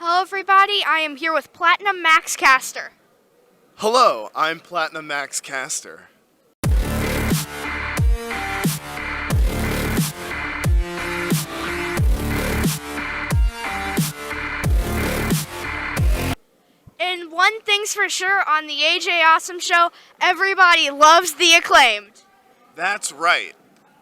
Hello, everybody. I am here with Platinum Max Caster. Hello, I'm Platinum Max Caster. And one thing's for sure on the AJ Awesome Show, everybody loves the Acclaimed. That's right.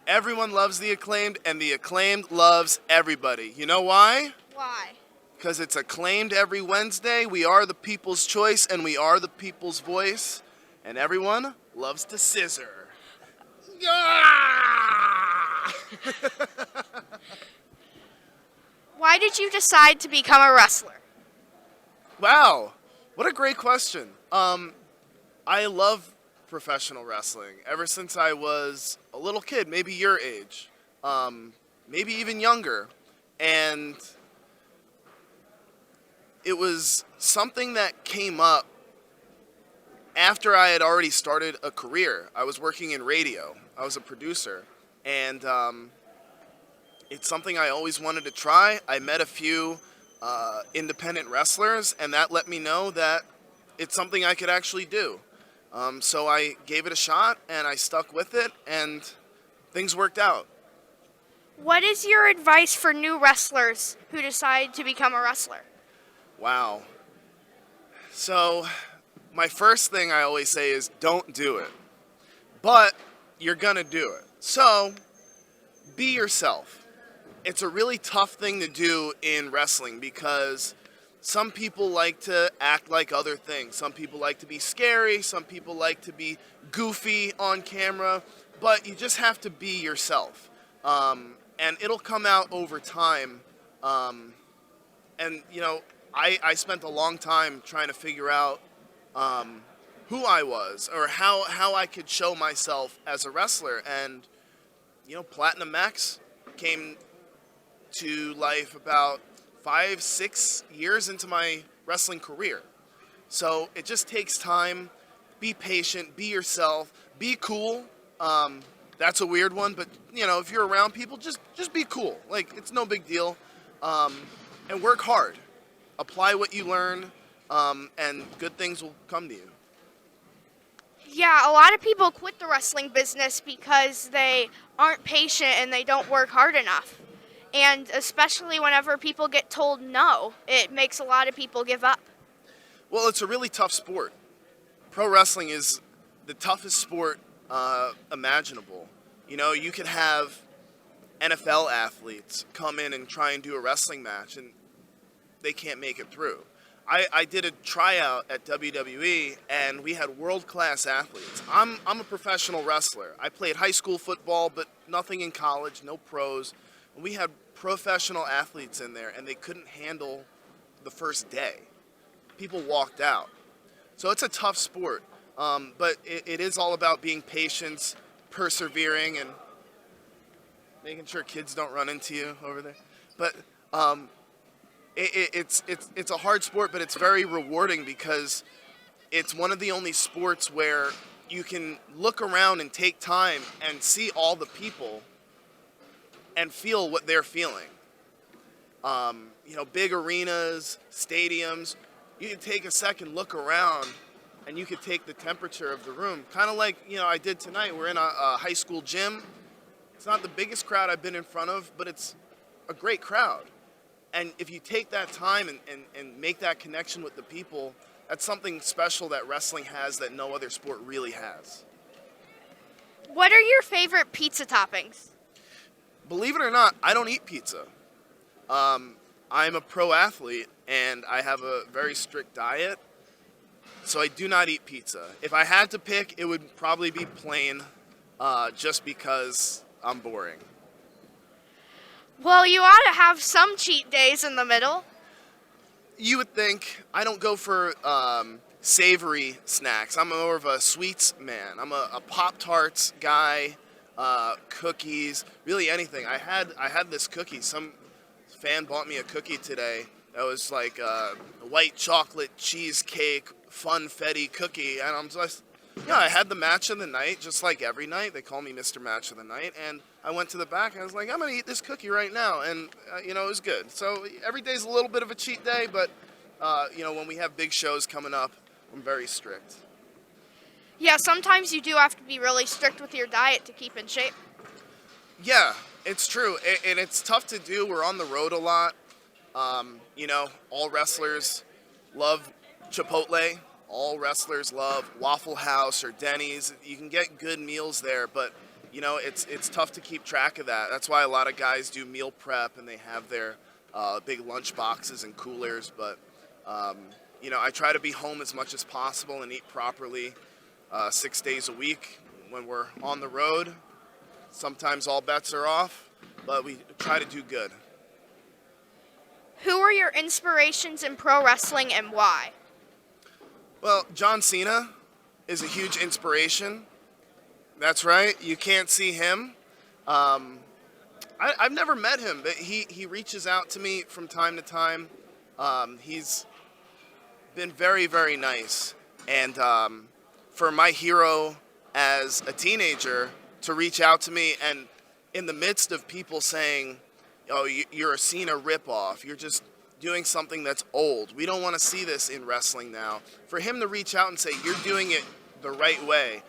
Everyone loves the Acclaimed, and the Acclaimed loves everybody. You know why? Why? Because it's Acclaimed every Wednesday. We are the people's choice, and we are the people's voice. And everyone loves to scissor. Why did you decide to become a wrestler? Wow, what a great question. I love professional wrestling ever since I was a little kid, maybe your age, maybe even younger. And it was something that came up after I had already started a career. I was working in radio. I was a producer. And it's something I always wanted to try. I met a few independent wrestlers, and that let me know that it's something I could actually do. So I gave it a shot, and I stuck with it, and things worked out. What is your advice for new wrestlers who decide to become a wrestler? Wow. So my first thing I always say is don't do it. But you're going to do it. So be yourself. It's a really tough thing to do in wrestling because some people like to act like other things. Some people like to be scary. Some people like to be goofy on camera. But you just have to be yourself. And it'll come out over time. And, you know, I spent a long time trying to figure out who I was or how I could show myself as a wrestler. And, you know, Platinum Max came to life about 5-6 years into my wrestling career. So it just takes time. Be patient, be yourself, be cool. That's a weird one, but you know, if you're around people, just be cool. Like, it's no big deal. And work hard. Apply what you learn, and good things will come to you. Yeah, a lot of people quit the wrestling business because they aren't patient and they don't work hard enough. And especially whenever people get told no, it makes a lot of people give up. Well, it's a really tough sport. Pro wrestling is the toughest sport imaginable. You know, you could have NFL athletes come in and try and do a wrestling match, and they can't make it through. I did a tryout at WWE, and we had world-class athletes. I'm a professional wrestler. I played high school football, but nothing in college, no pros. And we had professional athletes in there, and they couldn't handle the first day. People walked out. So it's a tough sport, but it is all about being patient, persevering, and making sure kids don't run into you over there. But it's a hard sport, but it's very rewarding because it's one of the only sports where you can look around and take time and see all the people and feel what they're feeling. You know, big arenas, stadiums, you can take a second, look around, and you could take the temperature of the room. Kind of like, you know, I did tonight. We're in a high school gym. It's not the biggest crowd I've been in front of, but it's a great crowd. And if you take that time and make that connection with the people, that's something special that wrestling has that no other sport really has. What are your favorite pizza toppings? Believe it or not, I don't eat pizza. I'm a pro athlete, and I have a very strict diet, so I do not eat pizza. If I had to pick, it would probably be plain, just because I'm boring. Well, you ought to have some cheat days in the middle. You would think. I don't go for savory snacks. I'm more of a sweets man. I'm a Pop-Tarts guy, cookies, really anything. I had this cookie. Some fan bought me a cookie today that was like a white chocolate cheesecake funfetti cookie, and I'm just Yeah, I had the match of the night, just like every night. They call me Mr. Match of the Night, and I went to the back and I was like, I'm gonna eat this cookie right now, and it was good. So every day's a little bit of a cheat day, but when we have big shows coming up, I'm very strict. Yeah, sometimes you do have to be really strict with your diet to keep in shape. Yeah, it's true, and it's tough to do. We're on the road a lot. All wrestlers love Chipotle. All wrestlers love Waffle House or Denny's. You can get good meals there, but it's tough to keep track of that. That's why a lot of guys do meal prep and they have their big lunch boxes and coolers. But I try to be home as much as possible and eat properly 6 days a week when we're on the road. Sometimes all bets are off, but we try to do good. Who are your inspirations in pro wrestling and why? Well, John Cena is a huge inspiration. That's right. You can't see him. I've never met him, but he reaches out to me from time to time. He's been very, very nice. And for my hero as a teenager to reach out to me, and in the midst of people saying, oh, you're a Cena ripoff, you're just doing something that's old, we don't want to see this in wrestling now. For him to reach out and say, you're doing it the right way.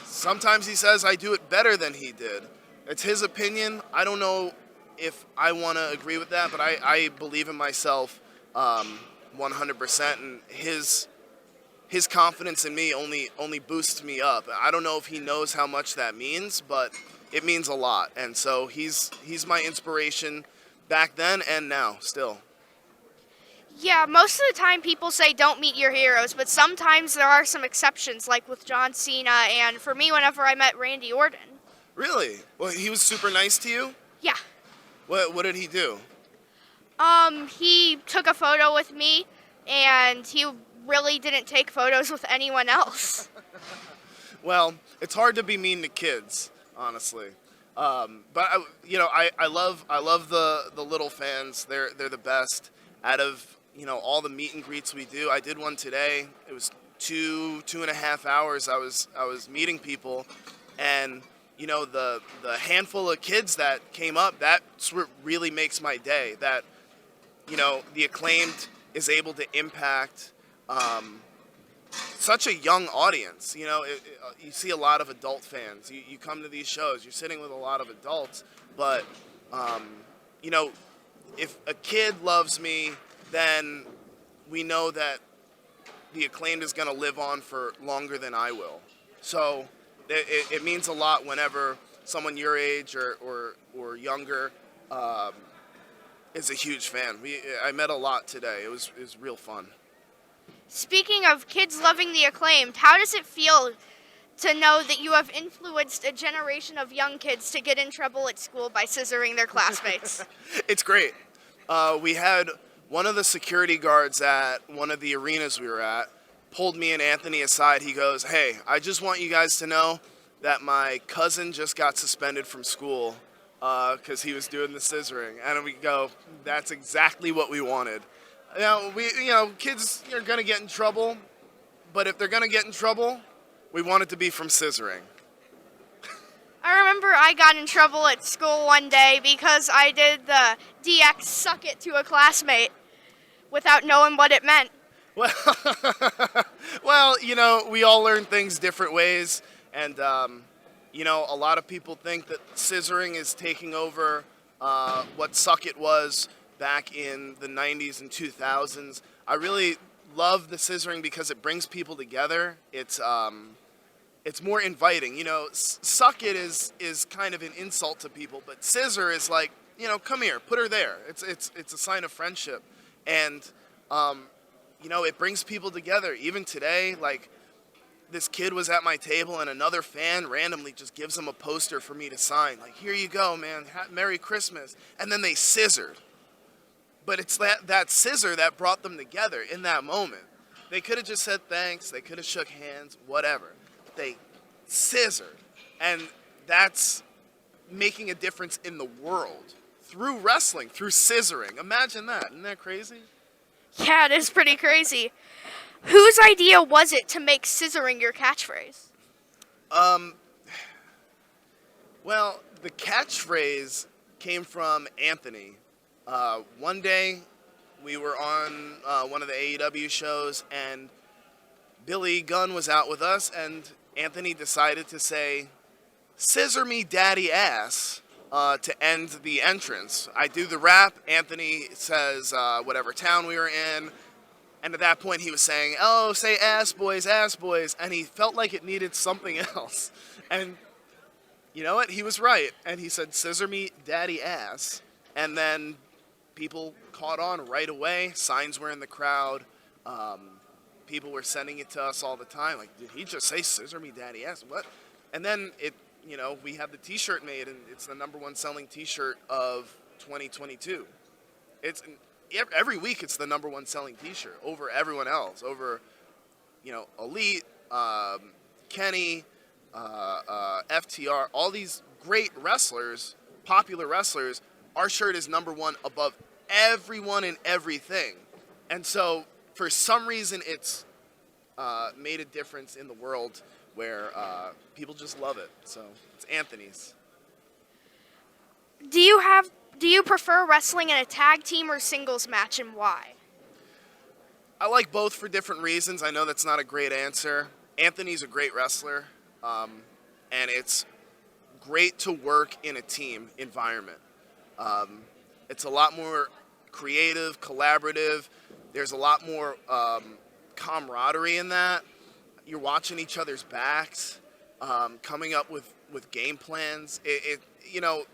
Sometimes he says, I do it better than he did. It's his opinion. I don't know if I want to agree with that, but I believe in myself 100%, and his confidence in me only boosts me up. I don't know if he knows how much that means, but it means a lot. And so he's my inspiration back then and now still. Yeah, most of the time people say don't meet your heroes, but sometimes there are some exceptions, like with John Cena, and for me, whenever I met Randy Orton. Really? Well, he was super nice to you? Yeah. What did he do? He took a photo with me, and he really didn't take photos with anyone else. Well, it's hard to be mean to kids, honestly. But I love the little fans. They're the best. Out of all the meet and greets we do, I did one today. It was two and a half hours. I was meeting people, and the handful of kids that came up, that's what really makes my day. That the Acclaimed is able to impact such a young audience. You see a lot of adult fans. You come to these shows, you're sitting with a lot of adults, but if a kid loves me, then we know that the Acclaimed is going to live on for longer than I will. So it means a lot whenever someone your age or younger is a huge fan. I met a lot today. It was real fun. Speaking of kids loving the Acclaimed, how does it feel to know that you have influenced a generation of young kids to get in trouble at school by scissoring their classmates? It's great. We had one of the security guards at one of the arenas we were at pulled me and Anthony aside. He goes, hey, I just want you guys to know that my cousin just got suspended from school because he was doing the scissoring. And we go, that's exactly what we wanted. Now, kids are going to get in trouble, but if they're going to get in trouble, we want it to be from scissoring. I remember I got in trouble at school one day because I did the DX suck it to a classmate without knowing what it meant. Well, we all learn things different ways, and a lot of people think that scissoring is taking over what suck it was back in the 90s and 2000s. I really love the scissoring because it brings people together. It's more inviting. Suck it is kind of an insult to people, but scissor is like, come here, put her there. It's a sign of friendship, and it brings people together. Even today, like, this kid was at my table and another fan randomly just gives him a poster for me to sign. Like, here you go, man, Merry Christmas. And then they scissored. But it's that scissor that brought them together in that moment. They could have just said thanks, they could have shook hands, whatever. But they scissored. And that's making a difference in the world. Through wrestling, through scissoring. Imagine that. Isn't that crazy? Yeah, it is pretty crazy. Whose idea was it to make scissoring your catchphrase? Um, well, the catchphrase came from Anthony. One day, we were on one of the AEW shows, and Billy Gunn was out with us, and Anthony decided to say, "Scissor me, daddy ass," to end the entrance. I do the rap. Anthony says whatever town we were in, and at that point he was saying, "Oh, say ass boys," and he felt like it needed something else. And you know what? He was right, and he said, "Scissor me, daddy ass," and then people caught on right away. Signs were in the crowd. People were sending it to us all the time. Like, did he just say "Scissor me, daddy ass"? What? And then we had the T-shirt made, and it's the number one selling T-shirt of 2022. It's every week it's the number one selling T-shirt over everyone else, over Elite, Kenny, FTR, all these great wrestlers, popular wrestlers. Our shirt is number one above everyone and everything, and so for some reason it's made a difference in the world where people just love it. So it's Anthony's. Do you prefer wrestling in a tag team or singles match, and why? I like both for different reasons. I know that's not a great answer. Anthony's a great wrestler, and it's great to work in a team environment. It's a lot more creative, collaborative. There's a lot more camaraderie in that. You're watching each other's backs, coming up with game plans.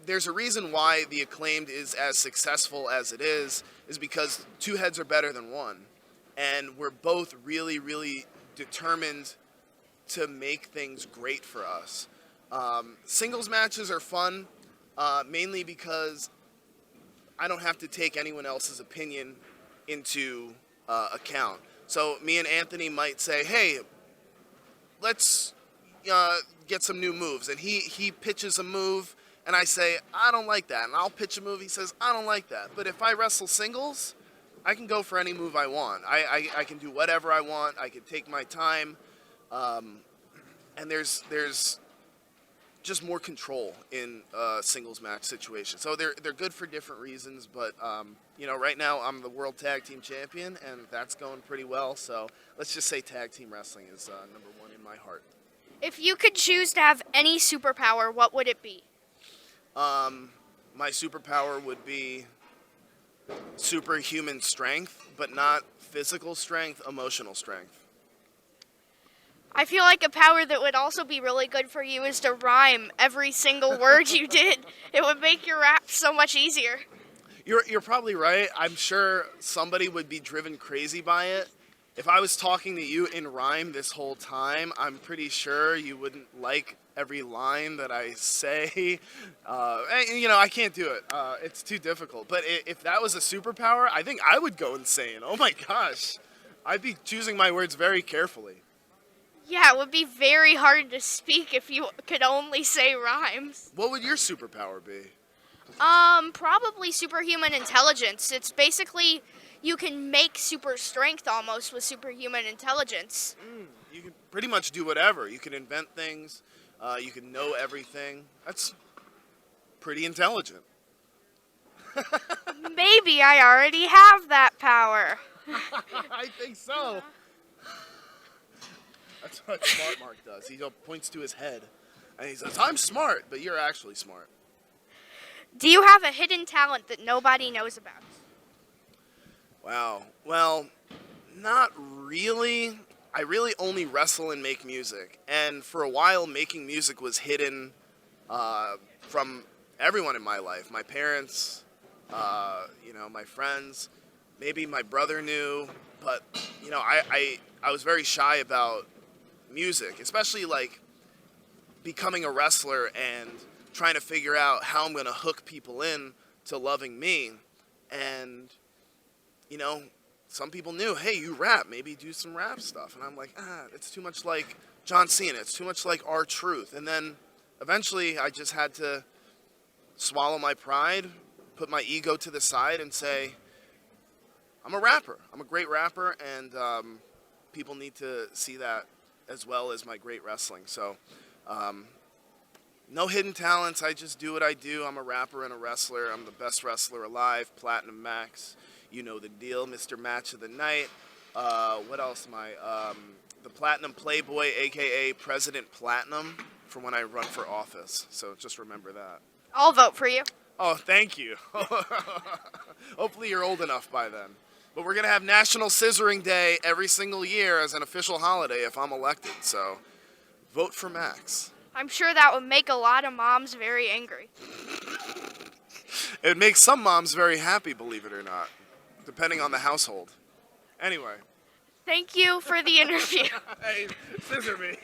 There's a reason why the Acclaimed is as successful as it is because two heads are better than one. And we're both really, really determined to make things great for us. Singles matches are fun, mainly because I don't have to take anyone else's opinion into account. So me and Anthony might say, "Hey, let's get some new moves," and he pitches a move, and I say, "I don't like that," and I'll pitch a move. He says, "I don't like that." But if I wrestle singles, I can go for any move I want. I can do whatever I want. I can take my time, and there's just more control in a singles match situation. So they're good for different reasons, but right now I'm the World Tag Team Champion, and that's going pretty well. So let's just say tag team wrestling is number one in my heart. If you could choose to have any superpower, what would it be? My superpower would be superhuman strength, but not physical strength, emotional strength. I feel like a power that would also be really good for you is to rhyme every single word you did. It would make your rap so much easier. You're probably right. I'm sure somebody would be driven crazy by it. If I was talking to you in rhyme this whole time, I'm pretty sure you wouldn't like every line that I say. I can't do it. It's too difficult. But if that was a superpower, I think I would go insane. Oh my gosh. I'd be choosing my words very carefully. Yeah, it would be very hard to speak if you could only say rhymes. What would your superpower be? Probably superhuman intelligence. It's basically you can make super strength almost with superhuman intelligence. You can pretty much do whatever. You can invent things. You can know everything. That's pretty intelligent. Maybe I already have that power. I think so. That's what Smart Mark does. He points to his head and he says, "I'm smart," but you're actually smart. Do you have a hidden talent that nobody knows about? Wow. Well, not really. I really only wrestle and make music. And for a while, making music was hidden from everyone in my life. My parents, my friends, maybe my brother knew. But, I was very shy about music, especially like becoming a wrestler and trying to figure out how I'm going to hook people in to loving me. And, some people knew, "Hey, you rap, maybe do some rap stuff." And I'm like, it's too much like John Cena. It's too much like R-Truth. And then eventually I just had to swallow my pride, put my ego to the side and say, I'm a rapper. I'm a great rapper, and people need to see that as well as my great wrestling. So No hidden talents. I just do what I do. I'm a rapper and a wrestler. I'm the best wrestler alive. Platinum Max. You know the deal. Mr. Match of the Night. What else am I? The Platinum Playboy, a.k.a. President Platinum, for when I run for office. So just remember that. I'll vote for you. Oh, thank you. Hopefully you're old enough by then. But we're going to have National Scissoring Day every single year as an official holiday if I'm elected. So vote for Max. I'm sure that would make a lot of moms very angry. It makes some moms very happy, believe it or not, depending on the household. Anyway. Thank you for the interview. Hey, scissor me.